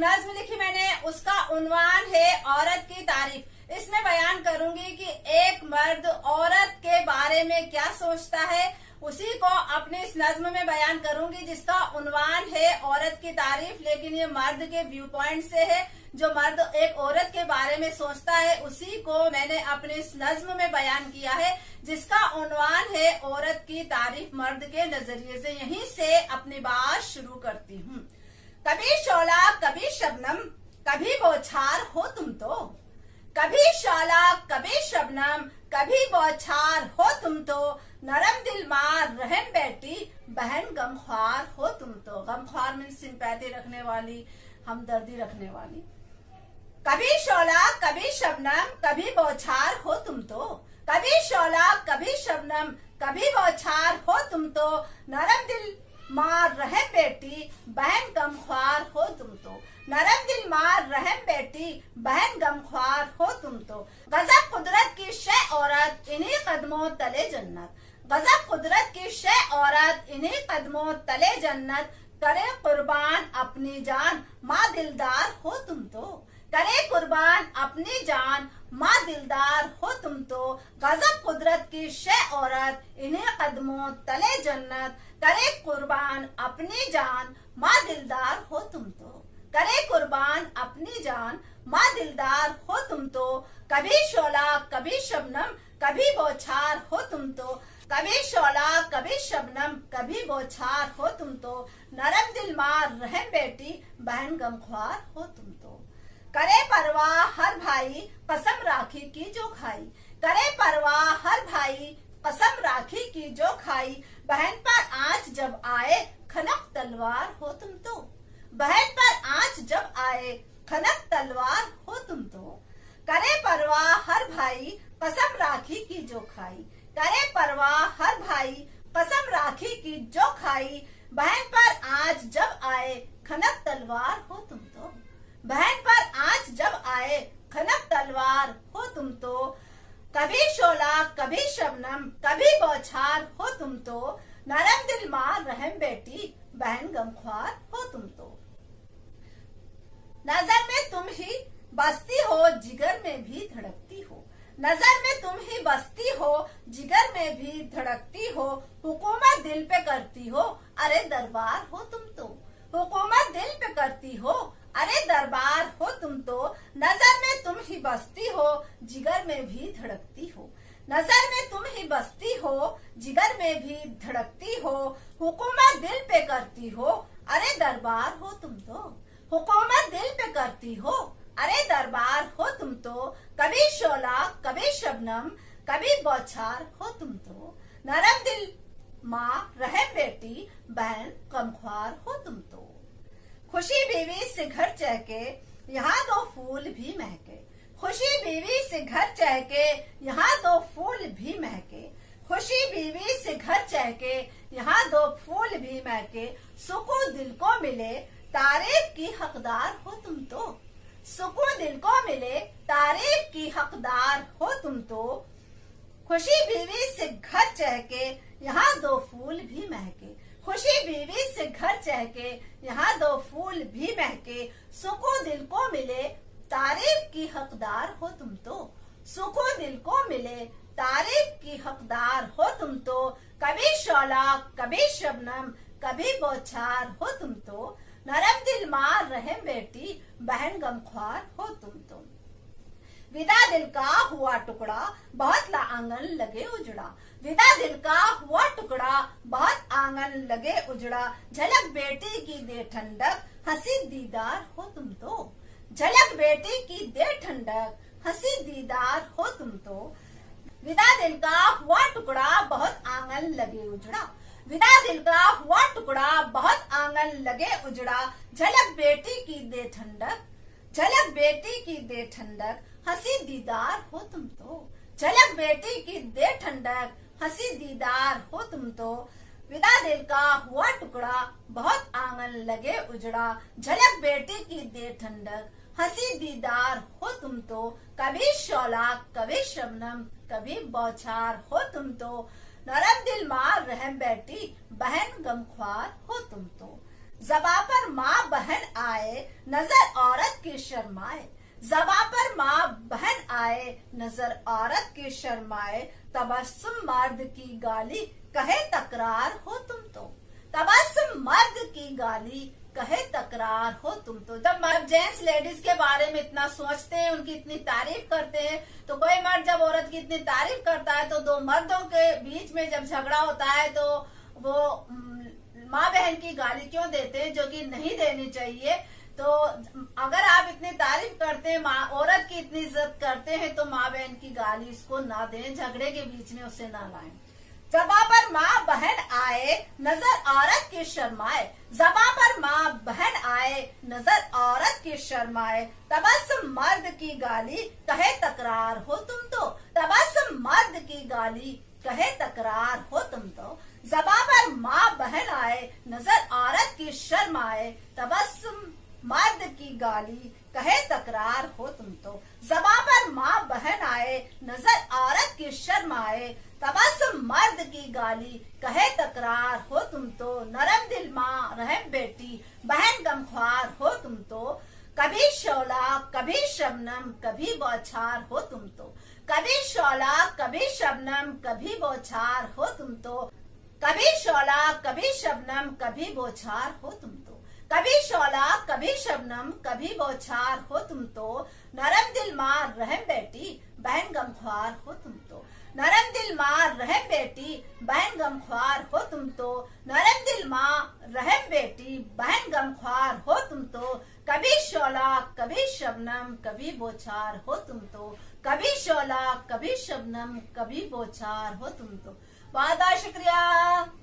नज्म लिखी मैंने, उसका उन्वान है औरत की तारीफ। इसमें बयान करूंगी कि एक मर्द औरत के बारे में क्या सोचता है, उसी को अपने इस नज्म में बयान करूंगी, जिसका उन्वान है औरत की तारीफ। लेकिन ये मर्द के व्यू पॉइंट से है। जो मर्द एक औरत के बारे में सोचता है उसी को मैंने अपने इस नज्म में बयान किया है, जिसका उन्वान है औरत की तारीफ मर्द के नजरिए से। यहीं से अपनी बात शुरू करती हूँ। कभी शोला कभी शबनम कभी बौछार हो तुम तो, कभी शोला कभी शबनम कभी बौछार हो तुम तो, नरम दिल मार रहम बेटी बहन गमख्वार हो तुम तो। गमख्वार मीन सिंपैथी रखने वाली, हमदर्दी रखने वाली। कभी शोला कभी शबनम कभी बौछार हो तुम तो, कभी शोला कभी शबनम कभी बौछार हो तुम तो, नरम दिल मार रहम बेटी बहन गमख्वार हो तुम तो, नरम दिल मार रहम बेटी बहन गमख्वार हो तुम तो। गजब कुदरत की शे औरत इन्हीं कदमों तले जन्नत, गजब कुदरत की शे औरत इन्हीं कदमों तले जन्नत, करे कुर्बान अपनी जान माँ दिलदार हो तुम तो, करे कुर्बान अपनी जान माँ दिलदार हो तुम तो। गजब कुदरत की शे औरत इन्हीं कदमों तले जन्नत, करे कुर्बान अपनी जान माँ दिलदार हो तुम तो, करे कुर्बान अपनी जान माँ दिलदार हो तुम तो। कभी शोला कभी शबनम कभी बौछार हो तुम तो, कभी शोला कभी शबनम कभी बौछार हो तुम तो, नरम दिल मार रहम बेटी बहन गमख्वार हो तुम तो। करे परवाह हर भाई कसम राखी की जो खाई, करे परवाह हर भाई कसम राखी की जो खाई, बहन पर आंच जब आए खनक तलवार हो तुम तो, बहन पर आंच जब आए खनक तलवार हो तुम तो। करे परवाह हर भाई कसम राखी की जो खाई, करे परवाह हर भाई कसम राखी की जो खाई, बहन पर आंच जब आए खनक तलवार हो तुम तो, बहन पर आंच जब आए खनक तलवार हो तुम तो। कभी शोला कभी शबनम कभी बौछार हो तुम तो, नरम दिल मार रहम बेटी बहन गमख्वार हो तुम तो। नजर में तुम ही बसती हो जिगर में भी धड़कती हो, नजर में तुम ही बसती हो जिगर में भी धड़कती हो, हुकूमत दिल पे करती हो अरे दरबार हो तुम तो, हुकूमत दिल पे करती हो अरे दरबार हो तुम तो। नजर में तुम ही बसती हो जिगर में भी धड़कती हो, नजर में तुम ही बसती हो जिगर में भी धड़कती हो, हुकूमत दिल पे करती हो अरे दरबार हो तुम तो, हुकूमत दिल पे करती हो अरे दरबार हो तुम तो। कभी शोला कभी शबनम कभी बौछार हो तुम तो, नरम दिल माँ रहम बेटी बहन गमख्वार हो तुम तो। खुशी बीवी से घर चहके यहाँ दो फूल भी महके, खुशी बीवी से घर चहके यहाँ दो फूल भी महके, खुशी बीवी से घर चहके यहाँ दो फूल भी महके, सुकून दिल को मिले तारीफ की हकदार हो तुम तो, सुकून दिल को मिले तारीफ की हकदार हो तुम तो। खुशी बीवी से घर चहके यहाँ दो फूल भी महके, खुशी बीवी से घर चहके यहाँ दो फूल भी महके, सुकून दिल को मिले तारीफ की हकदार हो तुम तो, सुकून दिल को मिले तारीफ की हकदार हो तुम तो। कभी शोला कभी शबनम कभी बौछार हो तुम तो, नरम दिल मार रहम बेटी बहन गमख्वार हो तुम तो। विदा दिल का हुआ टुकड़ा बहुत ला आंगन लगे उजड़ा, विदा दिल का हुआ टुकड़ा बहुत आंगन लगे उजड़ा, झलक बेटी की दे ठंडक हंसी दीदार हो तुम तो, झलक बेटी की दे ठंडक हंसी दीदार हो तुम तो। विदा दिल का हुआ टुकड़ा बहुत आंगन लगे उजड़ा, विदा दिल का हुआ टुकड़ा बहुत आंगन लगे उजड़ा, झलक बेटी की दे ठंडक, झलक बेटी की दे ठंडक हंसी दीदार हो तुम तो, झलक बेटी की दे ठंडक हंसी दीदार हो तुम तो। विदा दिल का हुआ टुकड़ा बहुत आंगन लगे उजड़ा, झलक बेटी की दे ठंडक हंसी दीदार हो तुम तो। कभी शोला कभी शबनम कभी बौछार हो तुम तो, नरम दिल मार रहम बेटी बहन गमख्वार हो तुम तो। ज़बां पर माँ बहन आए, नजर औरत की शर्माए। ज़बां पर माँ बहन आए, नजर औरत की शर्माए। तबस्सुम मर्द की गाली, कहे तकरार हो तुम तो। तबस्सुम मर्द की गाली, कहे तकरार हो तुम तो। जब मर्द जेंट्स लेडीज के बारे में इतना सोचते हैं, उनकी इतनी तारीफ करते हैं, तो कोई मर्द जब औरत की इतनी तारीफ करता है तो दो मर्दों के बीच में जब झगड़ा होता है तो वो माँ बहन की गाली क्यों देते हैं, जो कि नहीं देनी चाहिए। तो अगर आप इतनी तारीफ करते हैं, माँ औरत की इतनी इज्जत करते हैं, तो माँ बहन की गाली इसको ना दें, झगड़े के बीच में उसे ना लाएं। ज़बां पर माँ बहन आए, नजर औरत की शर्माए। ज़बां पर माँ बहन आए, नजर औरत की शर्माए। तबस्सुम मर्द की गाली, कहे तकरार हो तुम तो। तबस्सुम मर्द की गाली, कहे तकरार हो तुम तो। ज़बां पर माँ बहन आए, नजर औरत की शर्माए। तबस्सुम मर्द की गाली, कहे तकरार हो तुम तो। ज़बां पर माँ बहन आए, नजर औरत की शर्माए। तबस्सुम मर्द की गाली, कहे तकरार हो तुम तो। नरम दिल माँ रहम बेटी, बहन गमख्वार हो तुम तो। कभी शोला कभी शबनम, कभी बौछार हो तुम तो। कभी शोला कभी शबनम, कभी बौछार हो तुम तो। कभी शोला कभी शबनम, कभी बौछार हो तुम तो। कभी शोला कभी शबनम, कभी बौछार हो तुम तो। नरम दिल माँ रहम बेटी, बहन गमख्वार हो तुम तो। नरम दिल माँ रहम बेटी, बहन गमख्वार हो तुम तो। नरम दिल माँ रहम बेटी, बहन गमख्वार हो तुम तो। कभी शोला कभी शबनम, कभी बौछार हो तुम तो। कभी शोला कभी शबनम, कभी बौछार हो तुम तो। बहुत बहुत शुक्रिया।